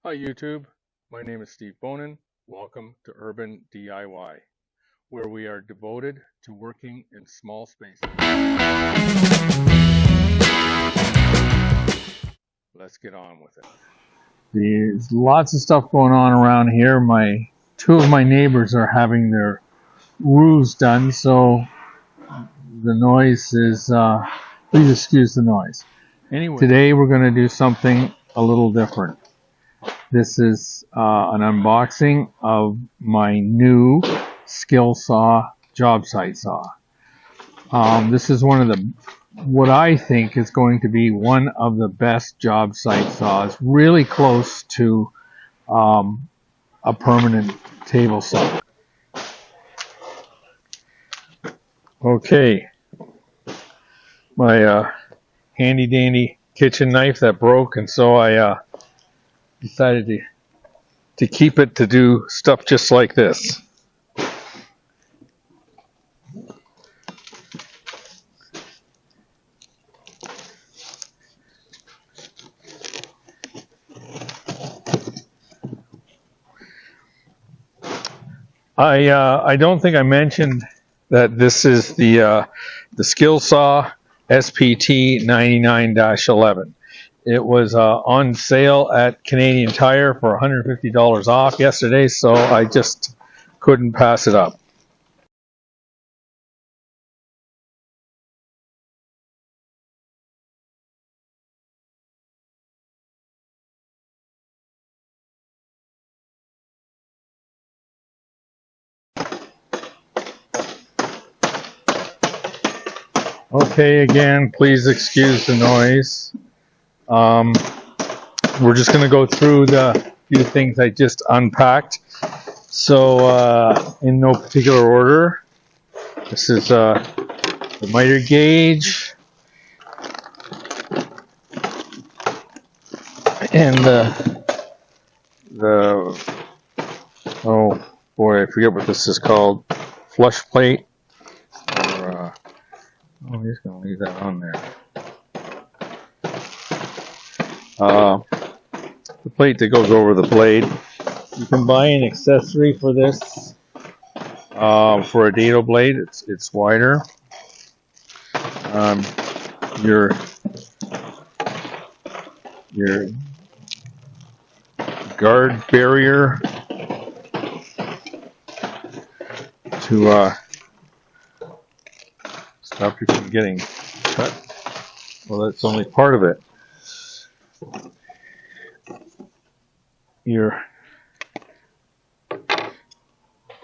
Hi YouTube, my name is Steve Bonin. Welcome to Urban DIY, where we are devoted to working in small spaces. Let's get on with it. There's lots of stuff going on around here. Two of my neighbors are having their roofs done, so the noise is, please excuse the noise. Anyway, today we're going to do something a little different. This is an unboxing of my new SKILSAW Jobsite saw. This is what I think is going to be one of the best job site saws, really close to a permanent table saw. Okay, my handy dandy kitchen knife that broke, and so I decided to keep it to do stuff just like this. I don't think I mentioned that this is the SKILSAW SPT99-11. It was on sale at Canadian Tire for $150 off yesterday, so I just couldn't pass it up. Okay, again, please excuse the noise. We're just going to go through the few things I just unpacked. So, in no particular order, this is the miter gauge and oh boy, I forget what this is called, flush plate. Or, I'm just going to leave that on there. The plate that goes over the blade. You can buy an accessory for this. For a dado blade, it's wider. Your guard barrier to stop you from getting cut. Well, that's only part of it. Your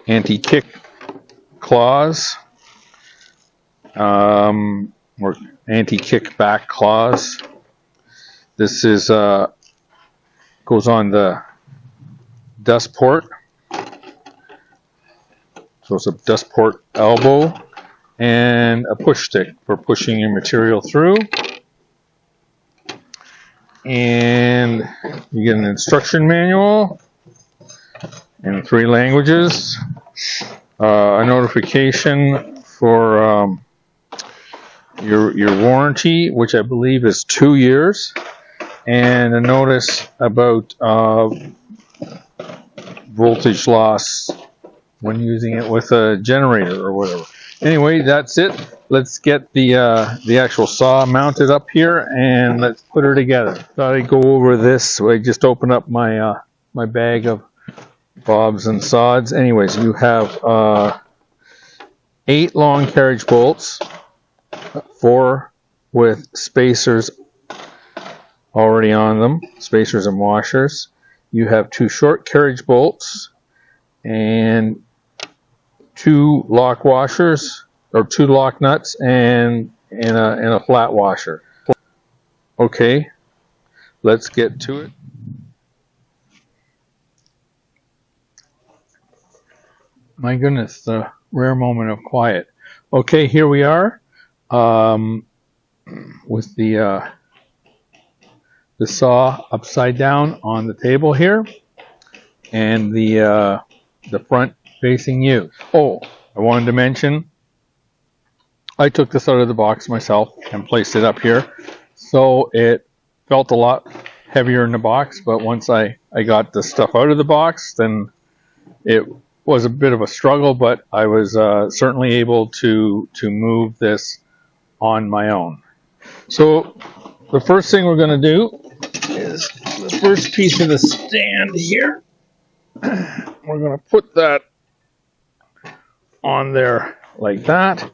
anti-kick claws, or anti-kick back claws. This is goes on the dust port. So it's a dust port elbow and a push stick for pushing your material through. And you get an instruction manual in 3 languages, a notification for your warranty, which I believe is 2 years, and a notice about voltage loss when using it with a generator or whatever. Anyway, that's it. Let's get the actual saw mounted up here and let's put her together. Thought I'd go over this. So I just opened up my my bag of bobs and sods. Anyways, you have 8 long carriage bolts, 4 with spacers already on them, spacers and washers. You have 2 short carriage bolts and 2 lock washers, or 2 lock nuts, and a flat washer. Okay, let's get to it. My goodness, the rare moment of quiet. Okay, here we are with the saw upside down on the table here, and the front facing you. Oh, I wanted to mention, I took this out of the box myself and placed it up here, so it felt a lot heavier in the box, but once I I got the stuff out of the box, then it was a bit of a struggle, but I was certainly able to move this on my own. So the first thing we're going to do is the first piece of the stand here. We're going to put that on there like that.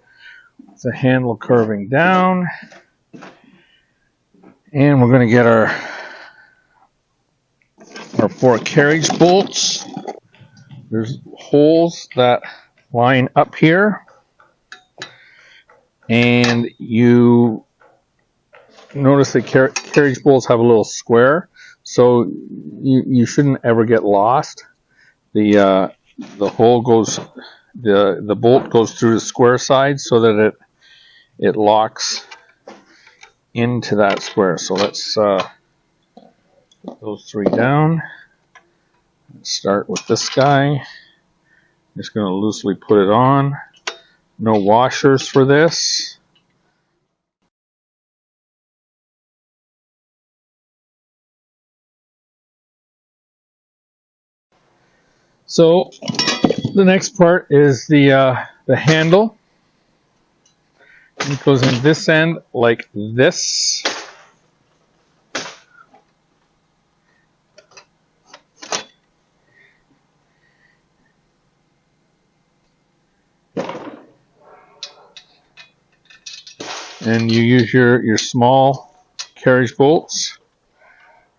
The handle curving down, and we're going to get our 4 carriage bolts. There's holes that line up here, and you notice the carriage bolts have a little square, so you shouldn't ever get lost. The hole goes, the bolt goes through the square side so that it locks into that square. So let's put those 3 down. Let's start with this guy. Just going to loosely put it on. No washers for this. So the next part is the handle. It goes in this end like this. And you use your small carriage bolts.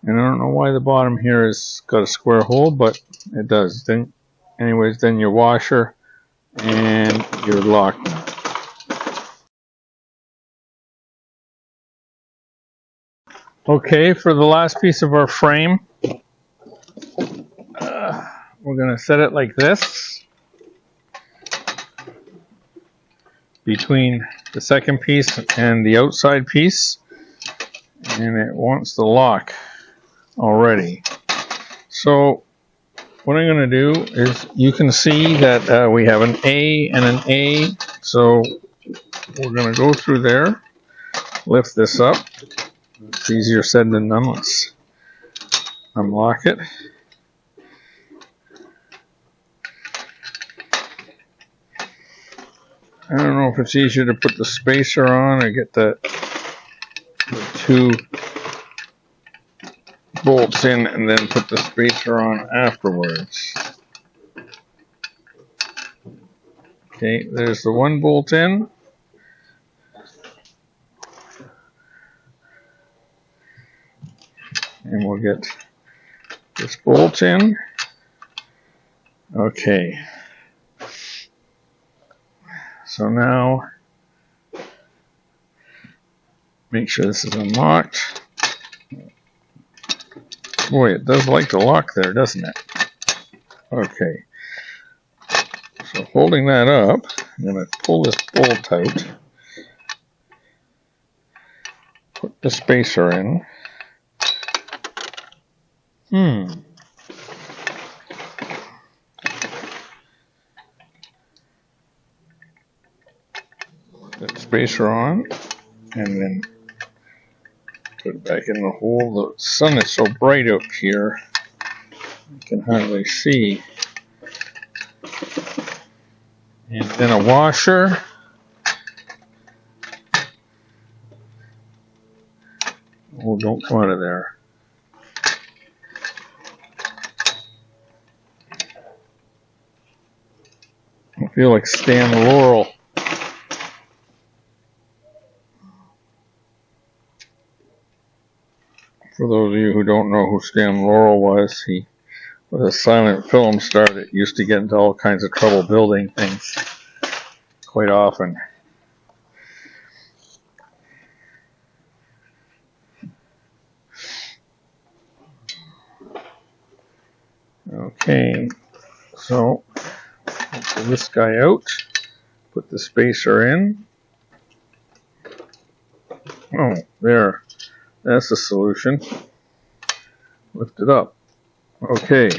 And I don't know why the bottom here has got a square hole, but it does. Then your washer and your lock. Okay, for the last piece of our frame, we're going to set it like this between the second piece and the outside piece, and it wants the lock already. So what I'm going to do is, you can see that we have an A and an A, so we're going to go through there, lift this up. It's easier said than done. Let's unlock it. I don't know if it's easier to put the spacer on or get the 2 bolts in and then put the spacer on afterwards. Okay, there's the 1 bolt in. And we'll get this bolt in. Okay. So now, make sure this is unlocked. Boy, it does like to lock there, doesn't it? Okay. So holding that up, I'm going to pull this bolt out. Put the spacer in. Put that spacer on, and then put it back in the hole. The sun is so bright out here, you can hardly see. And then a washer. Oh, don't come out of there. I feel like Stan Laurel. For those of you who don't know who Stan Laurel was, he was a silent film star that used to get into all kinds of trouble building things quite often. Okay, so pull this guy out, put the spacer in. Oh, there. That's the solution. Lift it up. Okay.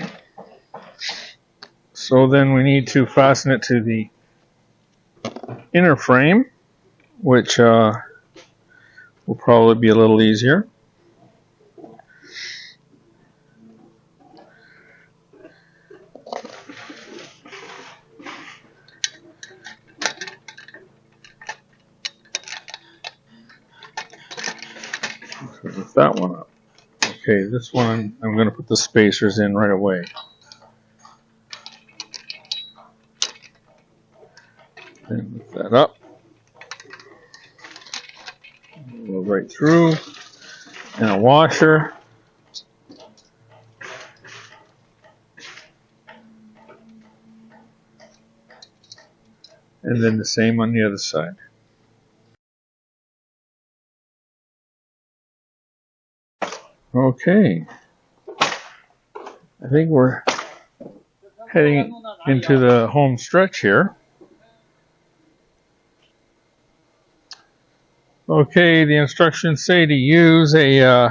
So then we need to fasten it to the inner frame, which will probably be a little easier. lift that one up. Okay, this one I'm going to put the spacers in right away. And lift that up. Go right through. And a washer. And then the same on the other side. Okay. I think we're heading into the home stretch here. Okay, the instructions say to use a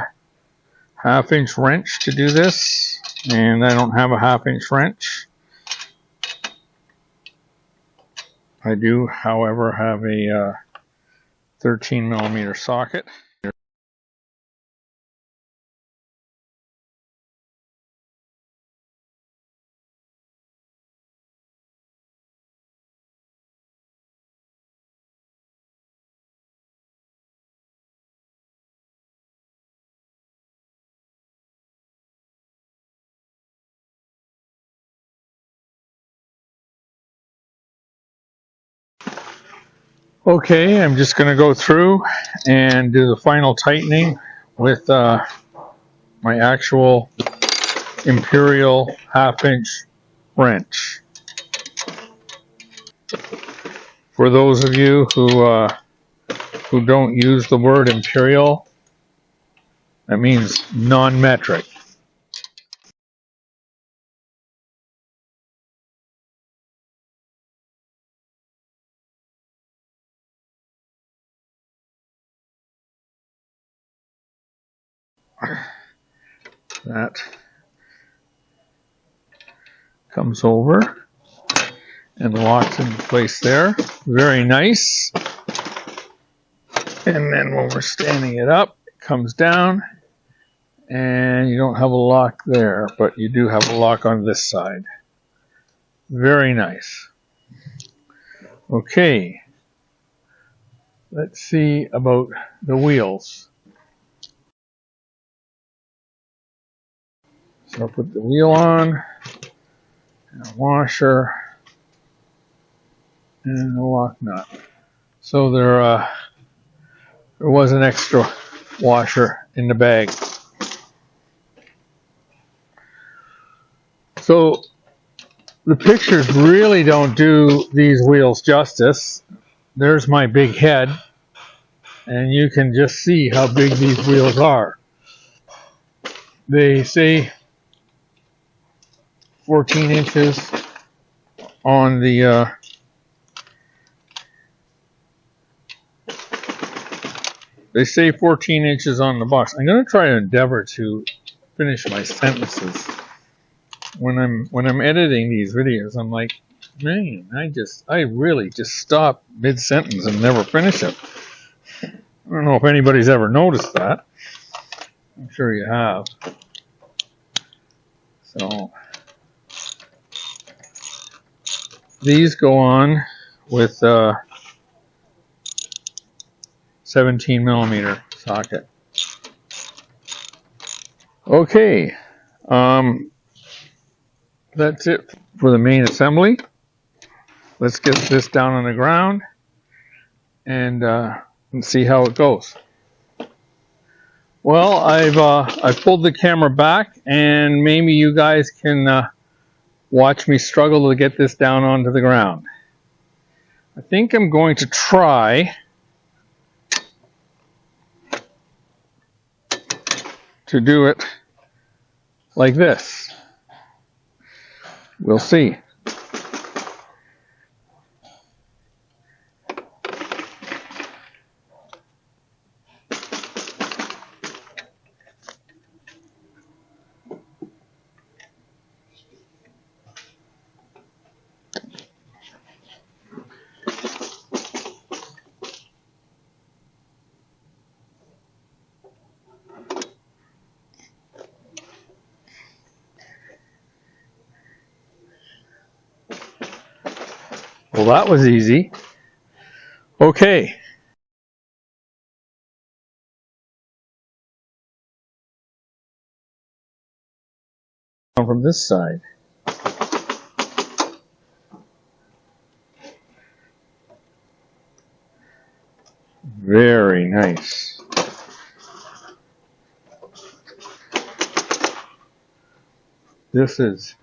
half-inch wrench to do this, and I don't have a half-inch wrench. I do, however, have a 13mm socket. Okay, I'm just going to go through and do the final tightening with my actual Imperial half-inch wrench. For those of you who don't use the word Imperial, that means non-metric. That comes over and locks in place there. Very nice. And then when we're standing it up, it comes down, and you don't have a lock there, but you do have a lock on this side. Very nice. Okay, let's see about the wheels. So I'll put the wheel on, and a washer, and a lock nut. So there was an extra washer in the bag. So the pictures really don't do these wheels justice. There's my big head, and you can just see how big these wheels are. They say 14 inches on the they say 14 inches on the box. I'm going to try to endeavor to finish my sentences. When I'm editing these videos, I'm like, man, I really just stop mid-sentence and never finish it. I don't know if anybody's ever noticed that. I'm sure you have. So these go on with 17mm socket. Okay, that's it for the main assembly. Let's get this down on the ground and see how it goes. Well, I've pulled the camera back, and maybe you guys can watch me struggle to get this down onto the ground. I think I'm going to try to do it like this. We'll see. Well, that was easy. Okay. from this side. Very nice. This is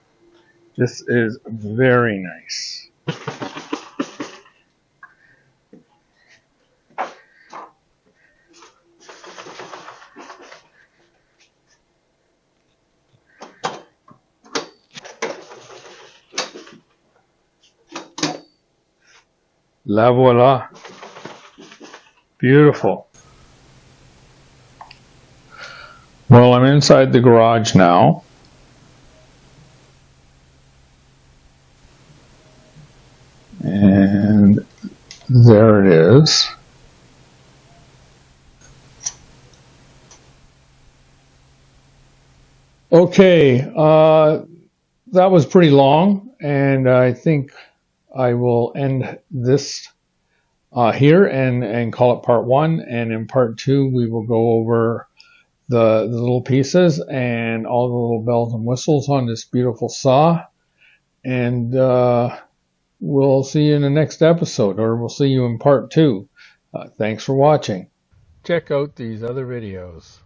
very nice. La voila. Beautiful. Well, I'm inside the garage now. And there it is. Okay, that was pretty long, and I think I will end this here and call it part 1. And in part 2, we will go over the little pieces and all the little bells and whistles on this beautiful saw. And we'll see you in the next episode, or we'll see you in part 2. Thanks for watching. Check out these other videos.